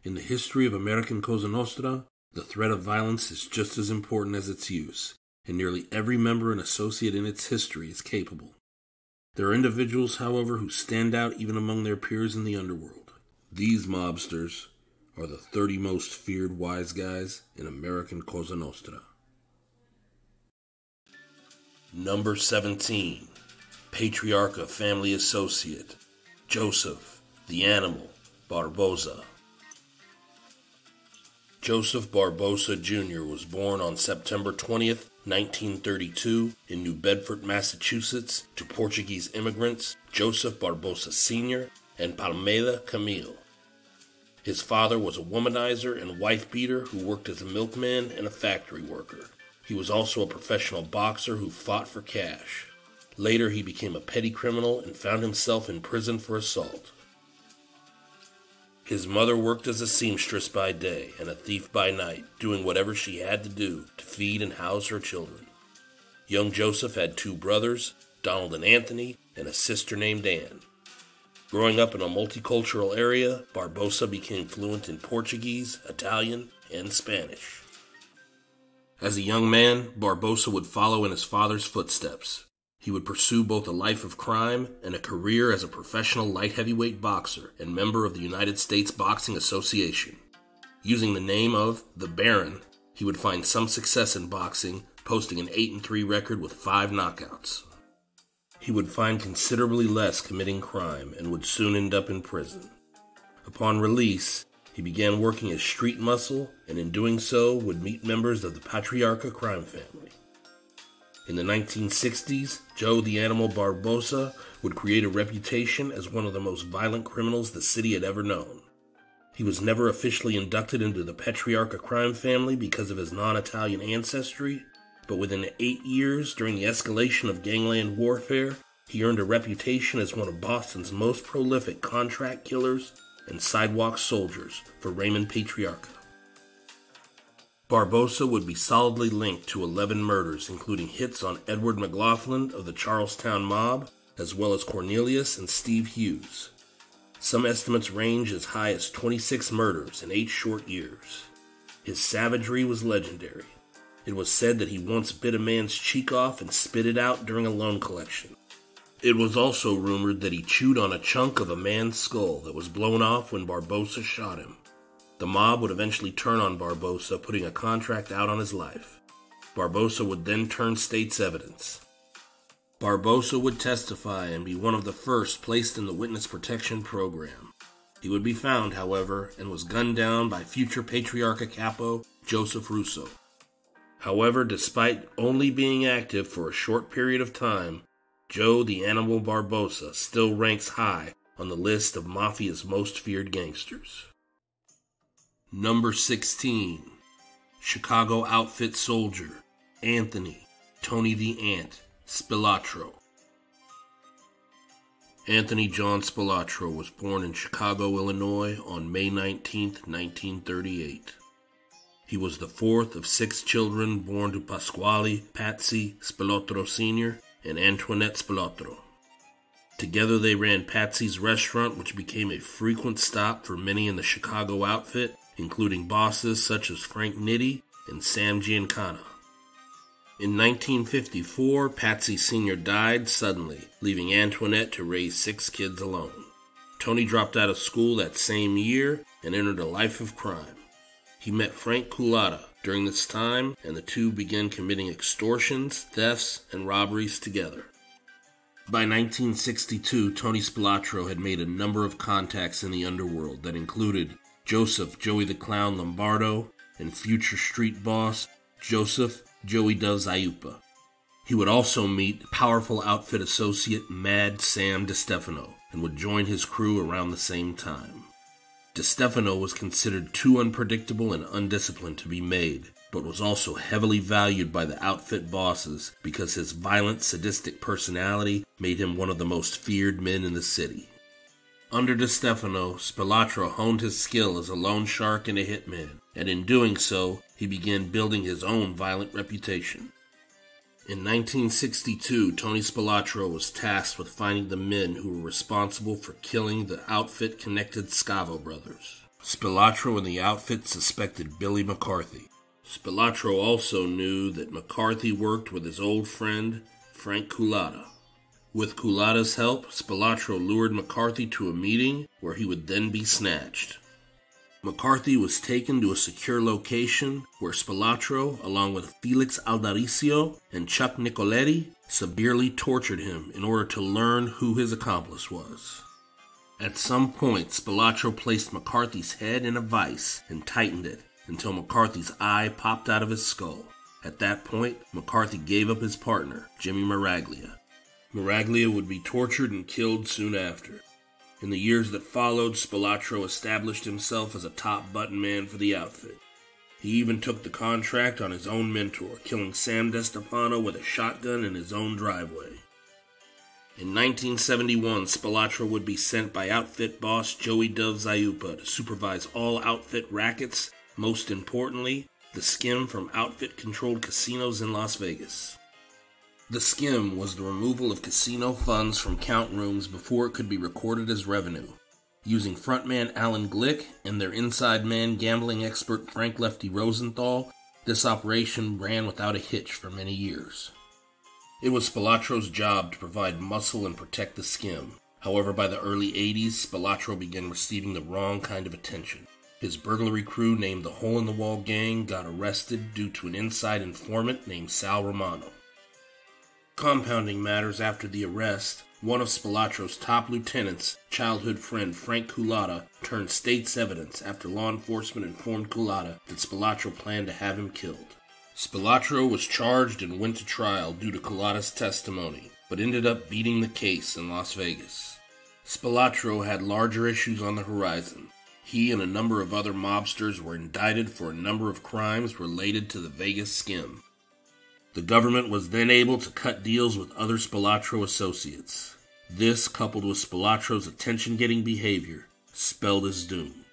In the history of American Cosa Nostra, the threat of violence is just as important as its use, and nearly every member and associate in its history is capable. There are individuals, however, who stand out even among their peers in the underworld. These mobsters are the 30 most feared wise guys in American Cosa Nostra. Number 17. Patriarcha Family Associate, Joseph, the Animal, Barboza. Joseph Barbosa Jr. was born on September 20th, 1932, in New Bedford, Massachusetts, to Portuguese immigrants Joseph Barbosa Sr. and Palmeira Camille. His father was a womanizer and wife-beater who worked as a milkman and a factory worker. He was also a professional boxer who fought for cash. Later, he became a petty criminal and found himself in prison for assault. His mother worked as a seamstress by day and a thief by night, doing whatever she had to do to feed and house her children. Young Joseph had 2 brothers, Donald and Anthony, and a sister named Anne. Growing up in a multicultural area, Barbosa became fluent in Portuguese, Italian, and Spanish. As a young man, Barbosa would follow in his father's footsteps. He would pursue both a life of crime and a career as a professional light heavyweight boxer and member of the United States Boxing Association. Using the name of the Baron, he would find some success in boxing, posting an 8-3 record with 5 knockouts. He would find considerably less committing crime and would soon end up in prison. Upon release, he began working as street muscle and in doing so would meet members of the Patriarcha crime family. In the 1960s, Joe the Animal Barbosa would create a reputation as one of the most violent criminals the city had ever known. He was never officially inducted into the Patriarcha crime family because of his non-Italian ancestry, but within 8 years, during the escalation of gangland warfare, he earned a reputation as one of Boston's most prolific contract killers and sidewalk soldiers for Raymond Patriarcha. Barbosa would be solidly linked to 11 murders, including hits on Edward McLaughlin of the Charlestown Mob, as well as Cornelius and Steve Hughes. Some estimates range as high as 26 murders in 8 short years. His savagery was legendary. It was said that he once bit a man's cheek off and spit it out during a loan collection. It was also rumored that he chewed on a chunk of a man's skull that was blown off when Barbosa shot him. The mob would eventually turn on Barbosa, putting a contract out on his life. Barbosa would then turn state's evidence. Barbosa would testify and be one of the first placed in the witness protection program. He would be found, however, and was gunned down by future Patriarcha capo Joseph Russo. However, despite only being active for a short period of time, Joe the Animal Barbosa still ranks high on the list of Mafia's most feared gangsters. Number 16. Chicago outfit soldier, Anthony, Tony the Ant, Spilotro. Anthony John Spilotro was born in Chicago, Illinois on May 19, 1938. He was the 4th of 6 children born to Pasquale Patsy Spilotro Sr. and Antoinette Spilotro. Together they ran Patsy's restaurant, which became a frequent stop for many in the Chicago outfit, including bosses such as Frank Nitti and Sam Giancana. In 1954, Patsy Sr. died suddenly, leaving Antoinette to raise 6 kids alone. Tony dropped out of school that same year and entered a life of crime. He met Frank Culata during this time, and the two began committing extortions, thefts, and robberies together. By 1962, Tony Spilotro had made a number of contacts in the underworld that included Joseph Joey the Clown Lombardo and future street boss Joseph Joey Doves Ayupa. He would also meet powerful outfit associate Mad Sam DeStefano and would join his crew around the same time. DeStefano was considered too unpredictable and undisciplined to be made, but was also heavily valued by the outfit bosses because his violent, sadistic personality made him one of the most feared men in the city. Under DeStefano, Spilotro honed his skill as a loan shark and a hitman, and in doing so, he began building his own violent reputation. In 1962, Tony Spilotro was tasked with finding the men who were responsible for killing the outfit-connected Scavo brothers. Spilotro and the outfit suspected Billy McCarthy. Spilotro also knew that McCarthy worked with his old friend, Frank Culotta. With Culotta's help, Spilotro lured McCarthy to a meeting where he would then be snatched. McCarthy was taken to a secure location where Spilotro, along with Felix Aldaricio and Chuck Nicoletti, severely tortured him in order to learn who his accomplice was. At some point, Spilotro placed McCarthy's head in a vise and tightened it until McCarthy's eye popped out of his skull. At that point, McCarthy gave up his partner, Jimmy Miraglia. Miraglia would be tortured and killed soon after. In the years that followed, Spilotro established himself as a top button man for the outfit. He even took the contract on his own mentor, killing Sam DeStefano with a shotgun in his own driveway. In 1971, Spilotro would be sent by outfit boss Joey Dove Zayupa to supervise all outfit rackets, most importantly, the skim from outfit-controlled casinos in Las Vegas. The skim was the removal of casino funds from count rooms before it could be recorded as revenue. Using frontman Alan Glick and their inside man gambling expert Frank Lefty Rosenthal, this operation ran without a hitch for many years. It was Spilotro's job to provide muscle and protect the skim. However, by the early 80s, Spilotro began receiving the wrong kind of attention. His burglary crew named the Hole in the Wall Gang got arrested due to an inside informant named Sal Romano. Compounding matters after the arrest, one of Spilotro's top lieutenants, childhood friend Frank Culotta, turned state's evidence after law enforcement informed Culotta that Spilotro planned to have him killed. Spilotro was charged and went to trial due to Culotta's testimony, but ended up beating the case in Las Vegas. Spilotro had larger issues on the horizon. He and a number of other mobsters were indicted for a number of crimes related to the Vegas skim. The government was then able to cut deals with other Spilotro associates. This, coupled with Spilotro's attention-getting behavior, spelled his doom.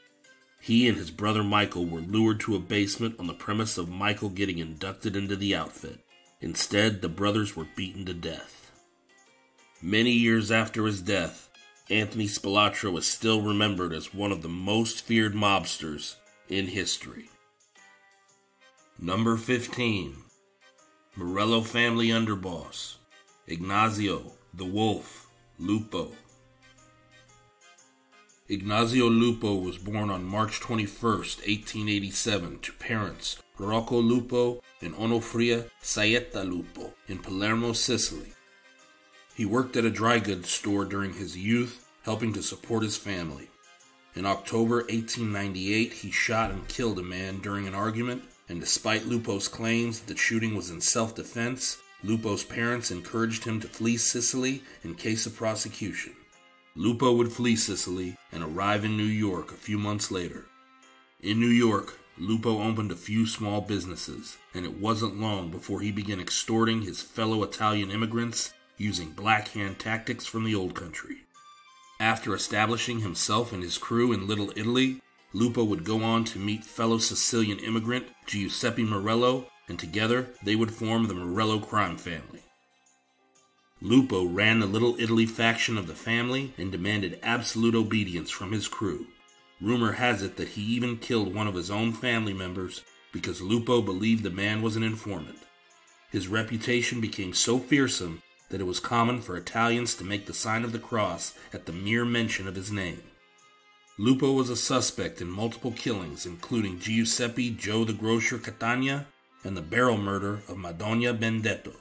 He and his brother Michael were lured to a basement on the premise of Michael getting inducted into the outfit. Instead, the brothers were beaten to death. Many years after his death, Anthony Spilotro is still remembered as one of the most feared mobsters in history. Number 15. Morello family underboss, Ignazio, the Wolf, Lupo. Ignazio Lupo was born on March 21, 1887, to parents Rocco Lupo and Onofria Saetta Lupo in Palermo, Sicily. He worked at a dry goods store during his youth, helping to support his family. In October 1898, he shot and killed a man during an argument, and despite Lupo's claims that the shooting was in self-defense, Lupo's parents encouraged him to flee Sicily in case of prosecution. Lupo would flee Sicily and arrive in New York a few months later. In New York, Lupo opened a few small businesses, and it wasn't long before he began extorting his fellow Italian immigrants using Black Hand tactics from the old country. After establishing himself and his crew in Little Italy, Lupo would go on to meet fellow Sicilian immigrant Giuseppe Morello, and together they would form the Morello crime family. Lupo ran the Little Italy faction of the family and demanded absolute obedience from his crew. Rumor has it that he even killed one of his own family members because Lupo believed the man was an informant. His reputation became so fearsome that it was common for Italians to make the sign of the cross at the mere mention of his name. Lupo was a suspect in multiple killings, including Giuseppe Joe the Grocer Catania and the barrel murder of Madonna Benedetto.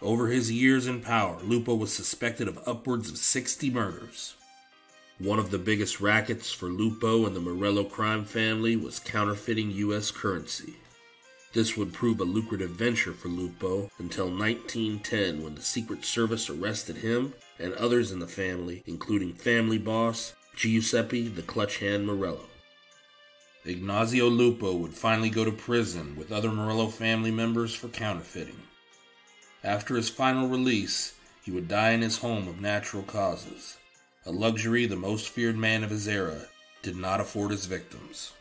Over his years in power, Lupo was suspected of upwards of 60 murders. One of the biggest rackets for Lupo and the Morello crime family was counterfeiting U.S. currency. This would prove a lucrative venture for Lupo until 1910, when the Secret Service arrested him and others in the family, including family boss Giuseppe the Clutch Hand Morello. Ignazio Lupo would finally go to prison with other Morello family members for counterfeiting. After his final release, he would die in his home of natural causes, a luxury the most feared man of his era did not afford his victims.